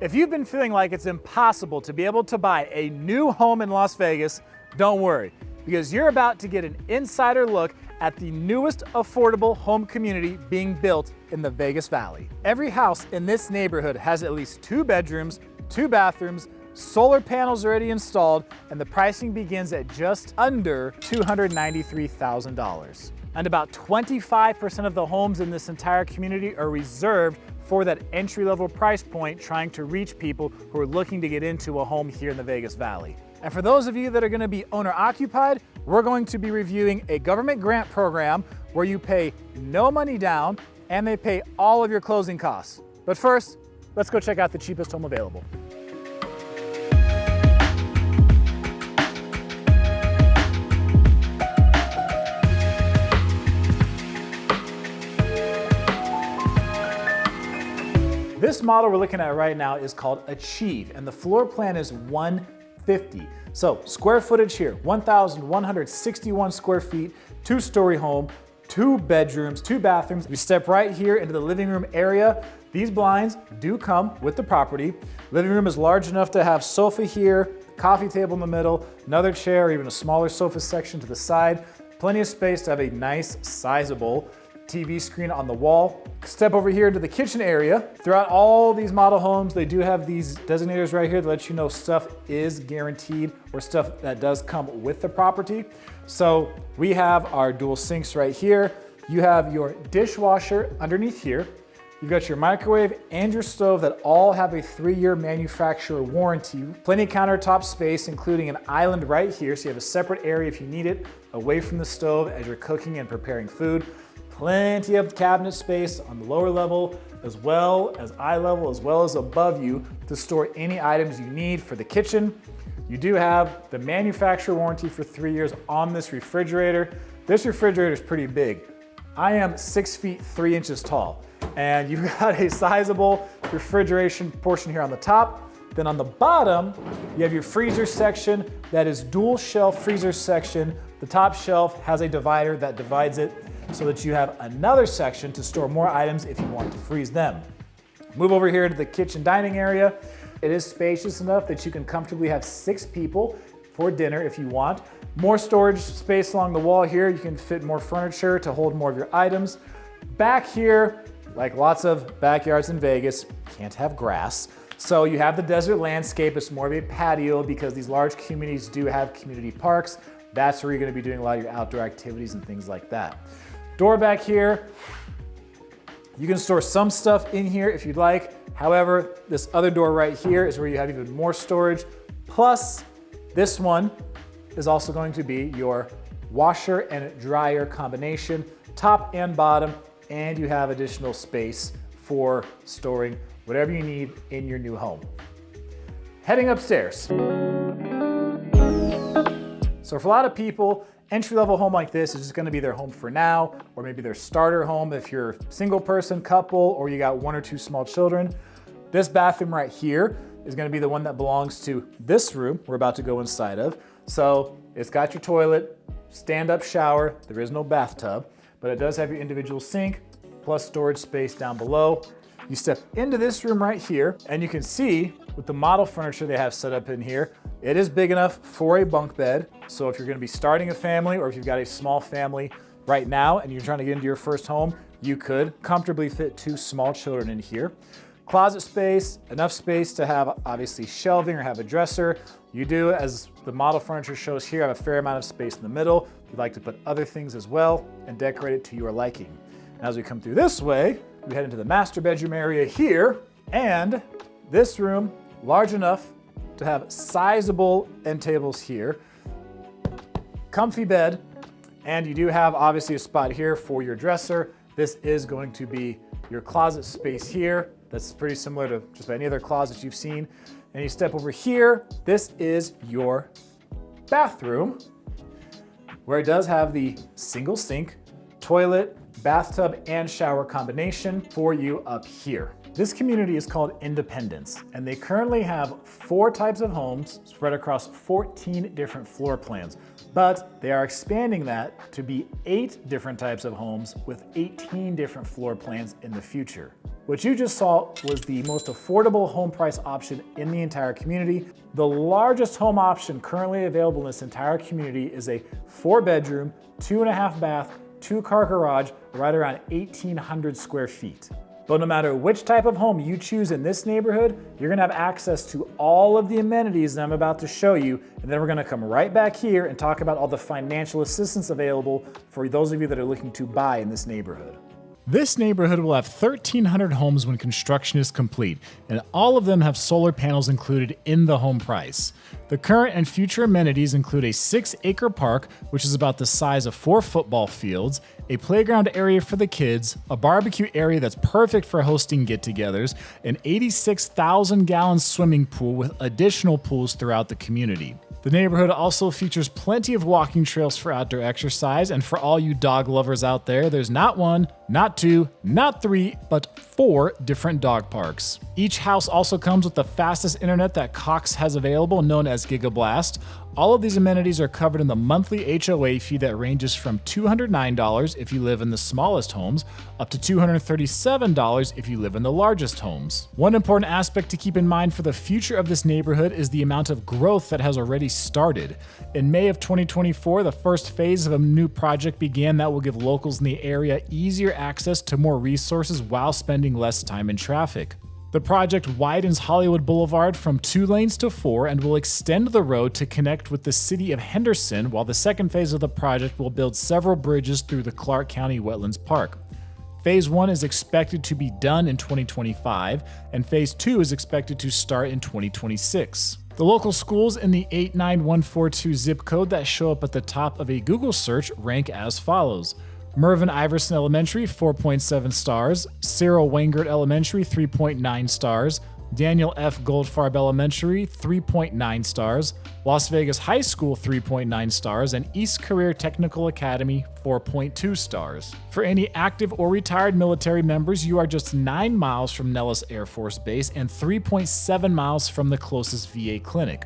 If you've been feeling like it's impossible to be able to buy a new home in Las Vegas, don't worry, because you're about to get an insider look at the newest affordable home community being built in the Vegas Valley. Every house in this neighborhood has at least 2 bedrooms, 2 bathrooms, solar panels already installed, and the pricing begins at just under $293,000. And about 25% of the homes in this entire community are reserved for that entry-level price point, trying to reach people who are looking to get into a home here in the Vegas Valley. And for those of you that are going to be owner-occupied, we're going to be reviewing a government grant program where you pay no money down and they pay all of your closing costs. But first, let's go check out the cheapest home available. This model we're looking at right now is called Achieve, and the floor plan is 150. So square footage here, 1,161 square feet, 2-story home, 2 bedrooms, 2 bathrooms. We step right here into the living room area. These blinds do come with the property. Living room is large enough to have sofa here, coffee table in the middle, another chair, or even a smaller sofa section to the side. Plenty of space to have a nice, sizable TV screen on the wall. Step over here into the kitchen area. Throughout all these model homes, they do have these designators right here that let you know stuff is guaranteed or stuff that does come with the property. So we have our dual sinks right here. You have your dishwasher underneath here. You've got your microwave and your stove that all have a 3-year manufacturer warranty. Plenty of countertop space, including an island right here, so you have a separate area if you need it, away from the stove as you're cooking and preparing food. Plenty of cabinet space on the lower level, as well as eye level, as well as above you to store any items you need for the kitchen. You do have the manufacturer warranty for 3 years on this refrigerator. This refrigerator is pretty big. I am 6 feet 3 inches tall, and you've got a sizable refrigeration portion here on the top. Then on the bottom, you have your freezer section that is dual shelf freezer section. The top shelf has a divider that divides it so that you have another section to store more items if you want to freeze them. Move over here to the kitchen dining area. It is spacious enough that you can comfortably have 6 people for dinner if you want. More storage space along the wall here. You can fit more furniture to hold more of your items. Back here, like lots of backyards in Vegas, can't have grass. So you have the desert landscape. It's more of a patio because these large communities do have community parks. That's where you're going to be doing a lot of your outdoor activities and things like that. Door back here, you can store some stuff in here if you'd like. However, this other door right here is where you have even more storage. Plus, this one is also going to be your washer and dryer combination, top and bottom, and you have additional space for storing whatever you need in your new home. Heading upstairs. So for a lot of people, entry-level home like this is just gonna be their home for now, or maybe their starter home if you're a single person, couple, or you got 1 or 2 small children. This bathroom right here is gonna be the one that belongs to this room we're about to go inside of. So it's got your toilet, stand-up shower, there is no bathtub, but it does have your individual sink, plus storage space down below. You step into this room right here, and you can see with the model furniture they have set up in here, it is big enough for a bunk bed. So if you're gonna be starting a family, or if you've got a small family right now and you're trying to get into your first home, you could comfortably fit 2 small children in here. Closet space, enough space to have obviously shelving or have a dresser. You do, as the model furniture shows here, have a fair amount of space in the middle. You'd like to put other things as well and decorate it to your liking. And as we come through this way, we head into the master bedroom area here, and this room, large enough to have sizable end tables here, comfy bed, and you do have obviously a spot here for your dresser. This is going to be your closet space here. That's pretty similar to just about any other closet you've seen. And you step over here, this is your bathroom, where it does have the single sink, toilet, bathtub, and shower combination for you up here. This community is called Independence, and they currently have 4 types of homes spread across 14 different floor plans, but they are expanding that to be 8 different types of homes with 18 different floor plans in the future. What you just saw was the most affordable home price option in the entire community. The largest home option currently available in this entire community is a 4-bedroom, 2.5 bath, 2-car garage, right around 1,800 square feet. But no matter which type of home you choose in this neighborhood, you're gonna have access to all of the amenities that I'm about to show you, and then we're gonna come right back here and talk about all the financial assistance available for those of you that are looking to buy in this neighborhood. This neighborhood will have 1,300 homes when construction is complete, and all of them have solar panels included in the home price. The current and future amenities include a 6-acre park, which is about the size of 4 football fields, a playground area for the kids, a barbecue area that's perfect for hosting get-togethers, an 86,000-gallon swimming pool with additional pools throughout the community. The neighborhood also features plenty of walking trails for outdoor exercise, and for all you dog lovers out there, there's not 1, not 2, not 3, but 4 different dog parks. Each house also comes with the fastest internet that Cox has available, known as GigaBlast. All of these amenities are covered in the monthly HOA fee that ranges from $209 if you live in the smallest homes, up to $237 if you live in the largest homes. One important aspect to keep in mind for the future of this neighborhood is the amount of growth that has already started. In May of 2024, the first phase of a new project began that will give locals in the area easier access to more resources while spending less time in traffic. The project widens Hollywood Boulevard from 2 lanes to 4 and will extend the road to connect with the city of Henderson, while the second phase of the project will build several bridges through the Clark County Wetlands Park. Phase 1 is expected to be done in 2025, and Phase 2 is expected to start in 2026. The local schools in the 89142 zip code that show up at the top of a Google search rank as follows: Mervyn Iverson Elementary, 4.7 stars. Cyril Wengert Elementary, 3.9 stars. Daniel F. Goldfarb Elementary, 3.9 stars. Las Vegas High School, 3.9 stars. And East Career Technical Academy, 4.2 stars. For any active or retired military members, you are just 9 miles from Nellis Air Force Base and 3.7 miles from the closest VA clinic.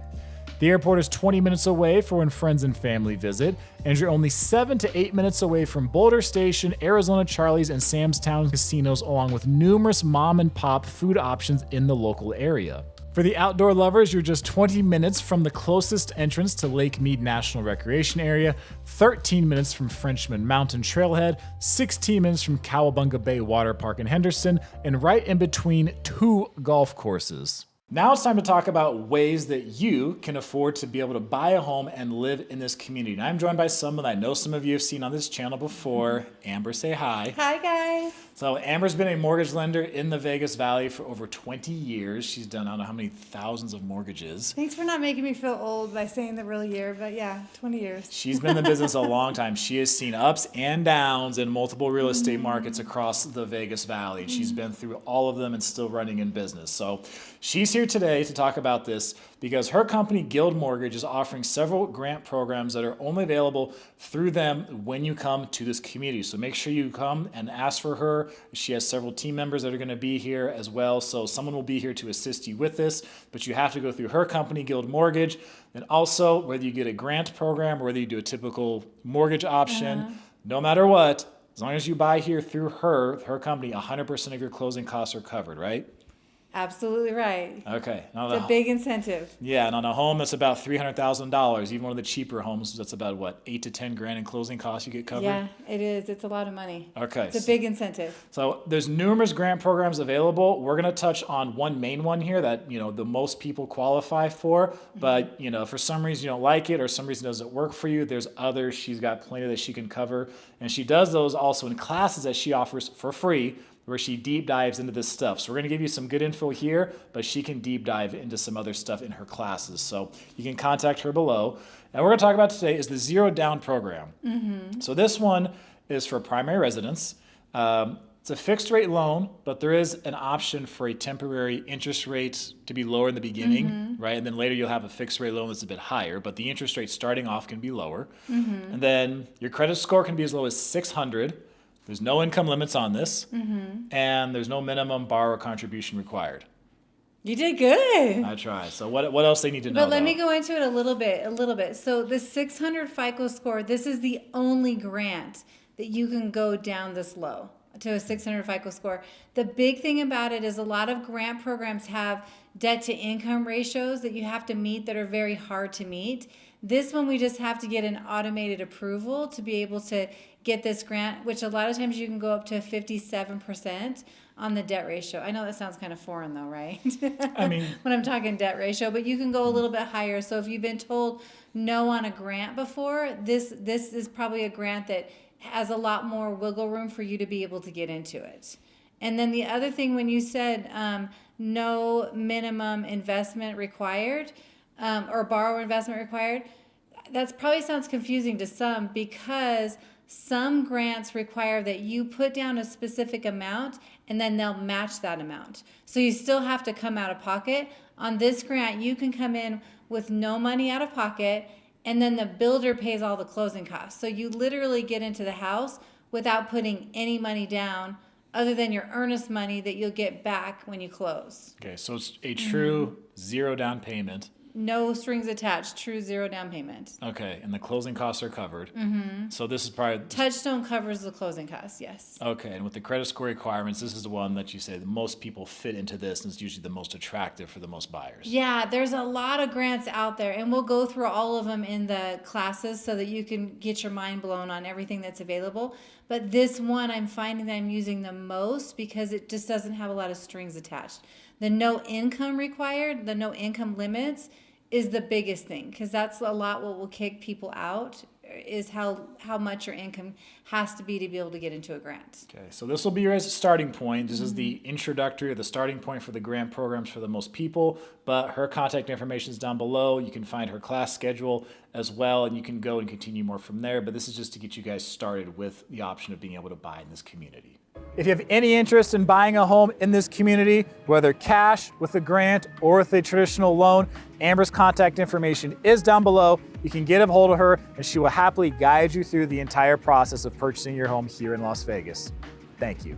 The airport is 20 minutes away for when friends and family visit, and you're only 7 to 8 minutes away from Boulder Station, Arizona Charlie's, and Sam's Town casinos, along with numerous mom and pop food options in the local area. For the outdoor lovers, you're just 20 minutes from the closest entrance to Lake Mead National Recreation Area, 13 minutes from Frenchman Mountain Trailhead, 16 minutes from Cowabunga Bay Water Park in Henderson, and right in between 2 golf courses. Now it's time to talk about ways that you can afford to be able to buy a home and live in this community. And I'm joined by someone I know some of you have seen on this channel before. Amber, say hi. Hi, guys. So Amber's been a mortgage lender in the Vegas Valley for over 20 years. She's done I don't know how many thousands of mortgages. Thanks for not making me feel old by saying the real year, but yeah, 20 years. She's been in the business a long time. She has seen ups and downs in multiple real estate markets across the Vegas Valley. She's been through all of them and still running in business. So she's here today to talk about this because her company, Guild Mortgage, is offering several grant programs that are only available through them when you come to this community. So make sure you come and ask for her. She has several team members that are going to be here as well. So someone will be here to assist you with this, but you have to go through her company, Guild Mortgage. And also, whether you get a grant program or whether you do a typical mortgage option, no matter what, as long as you buy here through her company, 100% of your closing costs are covered, right? Absolutely right. Okay. Now It's a big incentive. Yeah, and on a home that's about $300,000, even one of the cheaper homes, that's about what, 8 to 10 grand in closing costs you get covered? Yeah, it is. It's a lot of money. Okay. It's a big incentive. So there's numerous grant programs available. We're going to touch on one main one here that, the most people qualify for, but, for some reason you don't like it or some reason it doesn't work for you, there's others. She's got plenty that she can cover, and she does those also in classes that she offers for free, where she deep dives into this stuff. So we're going to give you some good info here, but she can deep dive into some other stuff in her classes. So you can contact her below. And what we're going to talk about today is the Zero Down program. So this one is for primary residents. It's a fixed rate loan, but there is an option for a temporary interest rate to be lower in the beginning, right? And then later you'll have a fixed rate loan that's a bit higher, but the interest rate starting off can be lower. And then your credit score can be as low as 600. There's no income limits on this, and there's no minimum borrower contribution required. You did good. I tried. So what else they need to know? But let me go into it a little bit. So the 600 FICO score, this is the only grant that you can go down this low. to a 600 FICO score. The big thing about it is a lot of grant programs have debt to income ratios that you have to meet that are very hard to meet. This one, we just have to get an automated approval to be able to get this grant, which a lot of times you can go up to 57% on the debt ratio. I know that sounds kind of foreign though, right? I mean, when I'm talking debt ratio, but you can go a little bit higher. So if you've been told no on a grant before, this is probably a grant that has a lot more wiggle room for you to be able to get into it. And then the other thing, when you said no minimum investment required, or borrower investment required, that probably sounds confusing to some, because some grants require that you put down a specific amount and then they'll match that amount. So you still have to come out of pocket. On this grant, you can come in with no money out of pocket, and then the builder pays all the closing costs. So you literally get into the house without putting any money down other than your earnest money that you'll get back when you close. okay, so it's a true zero down payment. No strings attached, true zero down payment. Okay, and the closing costs are covered. Mm-hmm. So this is probably... Touchstone covers the closing costs, yes. Okay, and with the credit score requirements, this is the one that you say the most people fit into this, and it's usually the most attractive for the most buyers. Yeah, there's a lot of grants out there, and we'll go through all of them in the classes so that you can get your mind blown on everything that's available. But this one, I'm finding that I'm using the most because it just doesn't have a lot of strings attached. The no income required, the no income limits is the biggest thing, because that's a lot what will kick people out, is how much your income has to be able to get into a grant. Okay, so this will be your starting point. This is the introductory or the starting point for the grant programs for the most people, but her contact information is down below. You can find her class schedule as well, and you can go and continue more from there, but this is just to get you guys started with the option of being able to buy in this community. If you have any interest in buying a home in this community, whether cash, with a grant, or with a traditional loan, Amber's contact information is down below. You can get a hold of her, and she will happily guide you through the entire process of purchasing your home here in Las Vegas. Thank you.